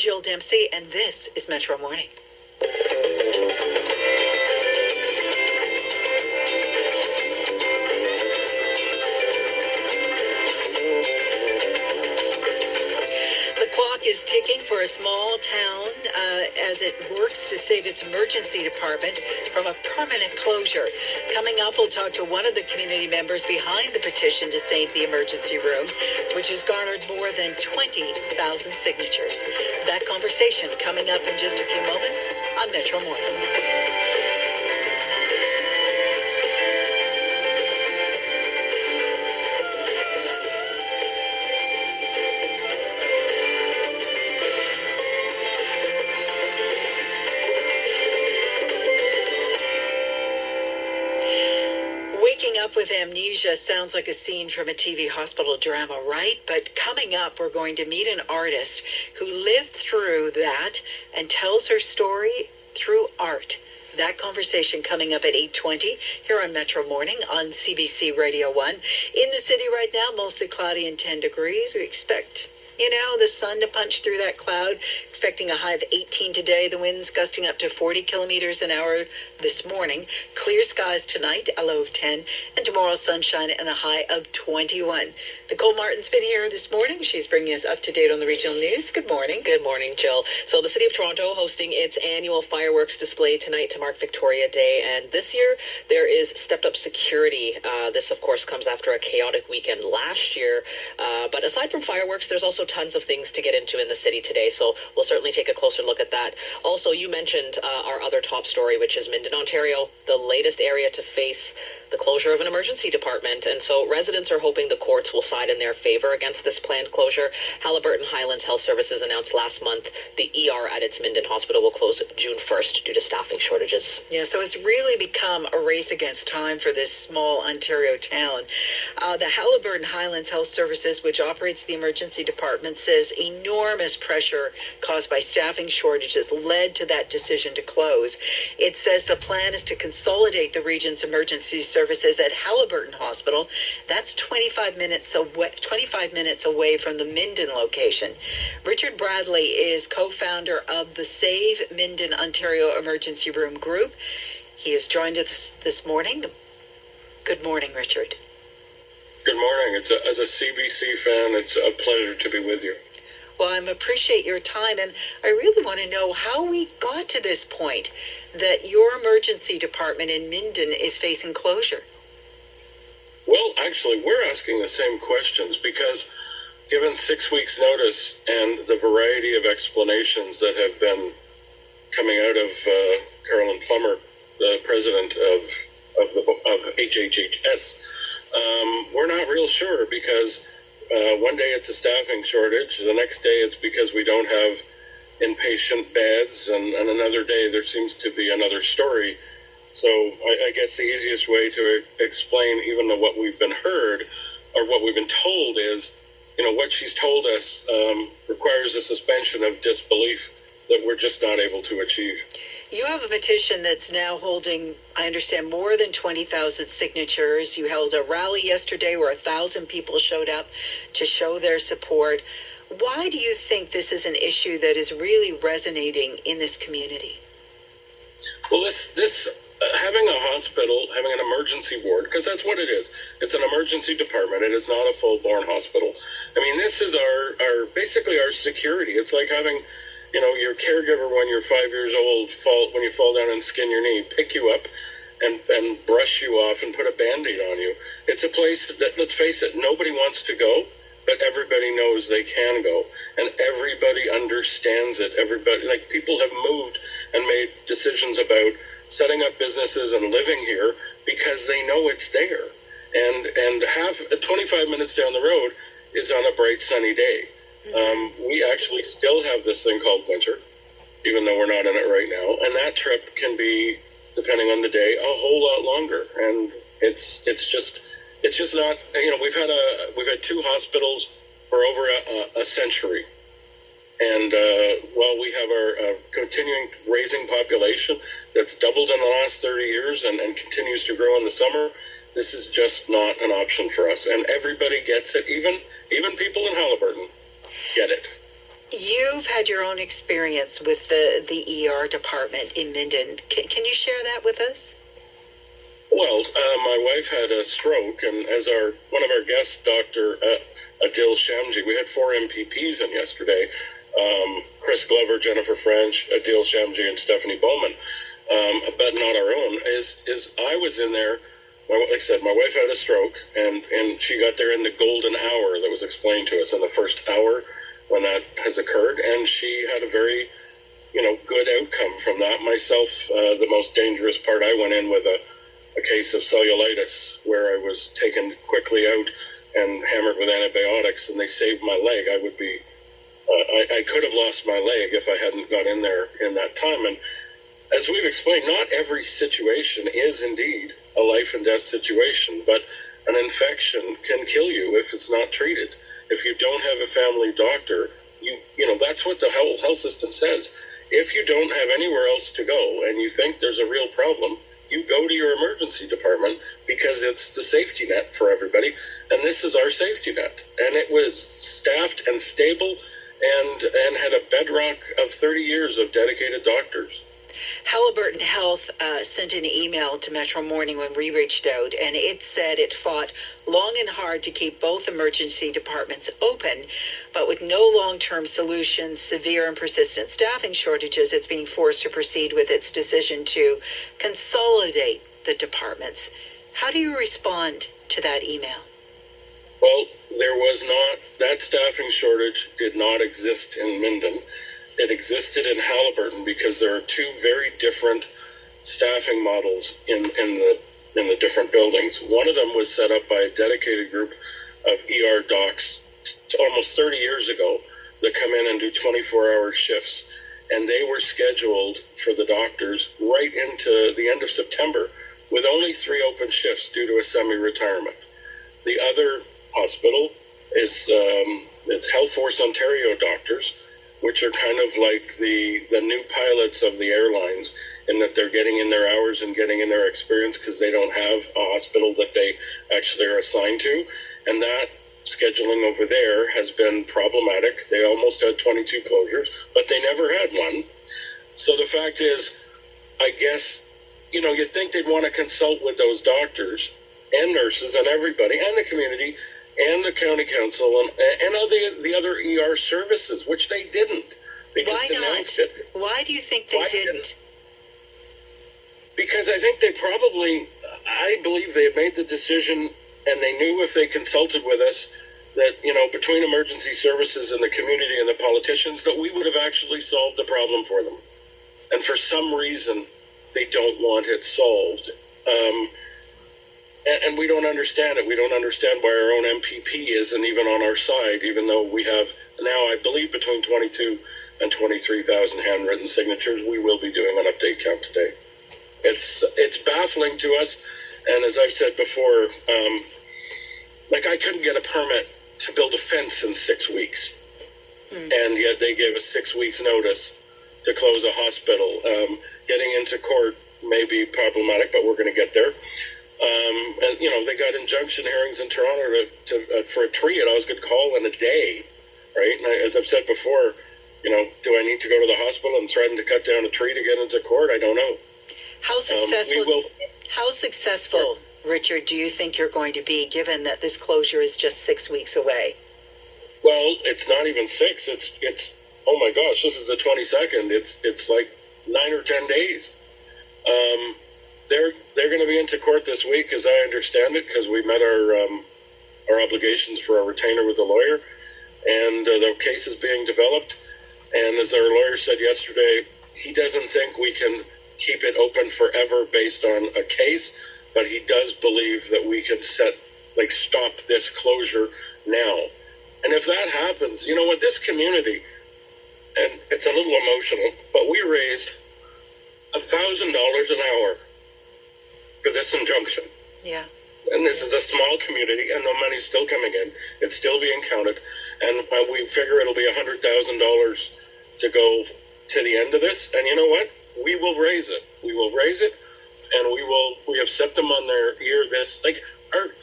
Jill Dempsey, and this is Metro Morning. The clock is ticking for a small town as it works to save its emergency department from a permanent closure. Coming up, we'll talk to one of the community members behind the petition to save the emergency room, which has garnered more than 20,000 signatures. That conversation coming up in just a few moments on Metro Morning. Waking up with amnesia sounds like a scene from a TV hospital drama, right? But coming up, we're going to meet an artist who lived through that and tells her story through art. That conversation coming up at 8:20 here on Metro Morning on CBC Radio 1. In the city right now, mostly cloudy and 10 degrees. We expect the sun to punch through that cloud. Expecting a high of 18 today. The winds gusting up to 40 kilometers an hour this morning. Clear skies tonight, a low of 10. And tomorrow, sunshine and a high of 21. Nicole Martin's been here this morning. She's bringing us up to date on the regional news. Good morning. Good morning, Jill. So the City of Toronto hosting its annual fireworks display tonight to mark Victoria Day. And this year, there is stepped up security. This, of course, comes after a chaotic weekend last year. But aside from fireworks, there's also tons of things to get into in the city today, so we'll certainly take a closer look at that. Also, you mentioned our other top story, which is Minden, Ontario, the latest area to face the closure of an emergency department, and so residents are hoping the courts will side in their favor against this planned closure. Haliburton Highlands Health Services announced last month the ER at its Minden hospital will close June 1st due to staffing shortages. Yeah, so it's really become a race against time for this small Ontario town. The Haliburton Highlands Health Services, which operates the emergency department, says enormous pressure caused by staffing shortages led to that decision to close. It says the plan is to consolidate the region's emergency services at Haliburton Hospital. That's 25 minutes away from the Minden location. Richard Bradley is co-founder of the Save Minden Ontario Emergency Room Group. He has joined us this morning. Good morning, Richard. Good morning. As a CBC fan, it's a pleasure to be with you. Well, I appreciate your time, and I really want to know how we got to this point that your emergency department in Minden is facing closure. Well, actually, we're asking the same questions because given 6 weeks' notice and the variety of explanations that have been coming out of Carolyn Plummer, the president of HHHS, we're not real sure because one day it's a staffing shortage, the next day it's because we don't have inpatient beds, and another day there seems to be another story. So I guess the easiest way to explain even what we've been heard or what we've been told is, what she's told us requires a suspension of disbelief that we're just not able to achieve. You have a petition that's now holding, I understand, more than 20,000 signatures. You held a rally yesterday where 1,000 people showed up to show their support. Why do you think this is an issue that is really resonating in this community? Well, this having a hospital, having an emergency ward, because that's what it is. It's an emergency department. It is not a full-blown hospital. I mean, this is our basically our security. It's like having your caregiver when you're 5 years old, when you fall down and skin your knee, pick you up and brush you off and put a Band-Aid on you. It's a place that, let's face it, nobody wants to go, but everybody knows they can go. And everybody understands it. People have moved and made decisions about setting up businesses and living here because they know it's there. And 25 minutes down the road is on a bright sunny day. We actually still have this thing called winter, even though we're not in it right now. And that trip can be, depending on the day, a whole lot longer. And it's just not. We've had two hospitals for over a century, and while we have our continuing raising population that's doubled in the last 30 years and continues to grow in the summer, this is just not an option for us. And everybody gets it, even people in Haliburton get it. You've had your own experience with the ER department in Minden. Can you share that with us? Well, my wife had a stroke, and as one of our guests, Dr. Adil Shamji, we had 4 MPPs in yesterday. Chris Glover, Jennifer French, Adil Shamji, and Stephanie Bowman, but not our own. Is I was in there. Like I said, my wife had a stroke, and she got there in the golden hour that was explained to us in the first hour when that has occurred, and she had a very, good outcome from that. Myself, the most dangerous part, I went in with a case of cellulitis where I was taken quickly out and hammered with antibiotics, and they saved my leg. I would be, I could have lost my leg if I hadn't got in there in that time. And as we've explained, not every situation is indeed a life and death situation, but an infection can kill you if it's not treated. If you don't have a family doctor, that's what the whole health system says. If you don't have anywhere else to go and you think there's a real problem, you go to your emergency department because it's the safety net for everybody. And this is our safety net. And it was staffed and stable and had a bedrock of 30 years of dedicated doctors. Halliburton Health sent an email to Metro Morning when we reached out, and it said it fought long and hard to keep both emergency departments open, but with no long-term solutions, severe and persistent staffing shortages, it's being forced to proceed with its decision to consolidate the departments. How do you respond to that email? Well, that staffing shortage did not exist in Minden. It existed in Halliburton because there are 2 very different staffing models in the different buildings. One of them was set up by a dedicated group of ER docs almost 30 years ago that come in and do 24-hour shifts. And they were scheduled for the doctors right into the end of September with only 3 open shifts due to a semi-retirement. The other hospital is it's Health Force Ontario doctors, which are kind of like the new pilots of the airlines in that they're getting in their hours and getting in their experience because they don't have a hospital that they actually are assigned to. And that scheduling over there has been problematic. They almost had 22 closures, but they never had one. So the fact is, I guess, you think they'd want to consult with those doctors and nurses and everybody and the community and the county council and all the other ER services, which they didn't. They just announced it. Why do you think they didn't? Because I think I believe they had made the decision, and they knew if they consulted with us that, between emergency services and the community and the politicians, that we would have actually solved the problem for them. And for some reason, they don't want it solved. And we don't understand it. We don't understand why our own MPP isn't even on our side, even though we have now, I believe, between 22 and 23,000 handwritten signatures. We will be doing an update count today. It's baffling to us. And as I've said before, I couldn't get a permit to build a fence in 6 weeks. And yet they gave us 6 weeks notice to close a hospital. Getting into court may be problematic, but we're going to get there. And they got injunction hearings in Toronto for a tree at Osgood Call in a day, right? And as I've said before, do I need to go to the hospital and threaten to cut down a tree to get into court? I don't know. How successful, Richard, do you think you're going to be, given that this closure is just 6 weeks away? Well, it's not even 6. It's oh my gosh, this is the 22nd. It's like 9 or 10 days. They're going to be into court this week, as I understand it, because we met our obligations for our retainer with the lawyer, and the case is being developed. And as our lawyer said yesterday, he doesn't think we can keep it open forever based on a case, but he does believe that we can stop this closure now. And if that happens, what this community, and it's a little emotional, but we raised $1,000 an hour for this injunction. Yeah. And this is a small community, and the money's still coming in. It's still being counted. And we figure it'll be $100,000 to go to the end of this. And you know what? We will raise it. We will raise it, and we have set them on their ear.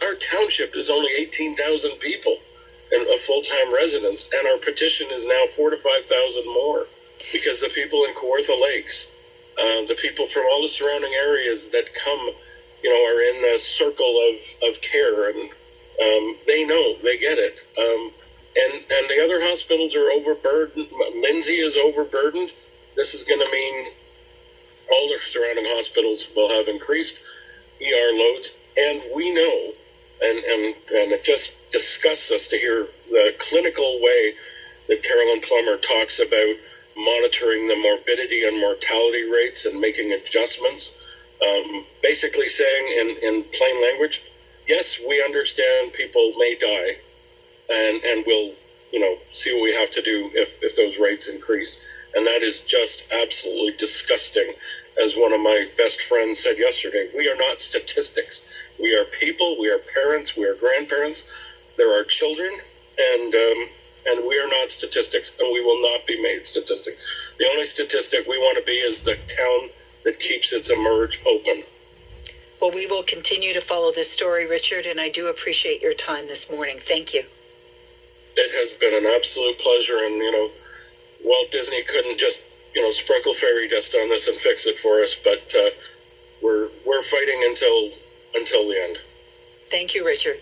Our township is only 18,000 people. of full-time residents, and our petition is now 4,000 to 5,000 more because the people in Kawartha Lakes, the people from all the surrounding areas that come, are in the circle of care, and they know, they get it. And the other hospitals are overburdened. Lindsay is overburdened. This is going to mean all the surrounding hospitals will have increased ER loads, and we know, and it just disgusts us to hear the clinical way that Carolyn Plummer talks about monitoring the morbidity and mortality rates and making adjustments, basically saying in plain language, yes, we understand people may die, and we'll see what we have to do if those rates increase. And that is just absolutely disgusting. As one of my best friends said yesterday, we are not statistics. We are people, we are parents, we are grandparents, there are children, and we are not statistics, and we will not be made statistics. The only statistic we want to be is the town that keeps its emerge open. Well, we will continue to follow this story, Richard, and I do appreciate your time this morning. Thank you. It has been an absolute pleasure, and Walt Disney couldn't just sprinkle fairy dust on this and fix it for us, but we're fighting until the end. Thank you, Richard.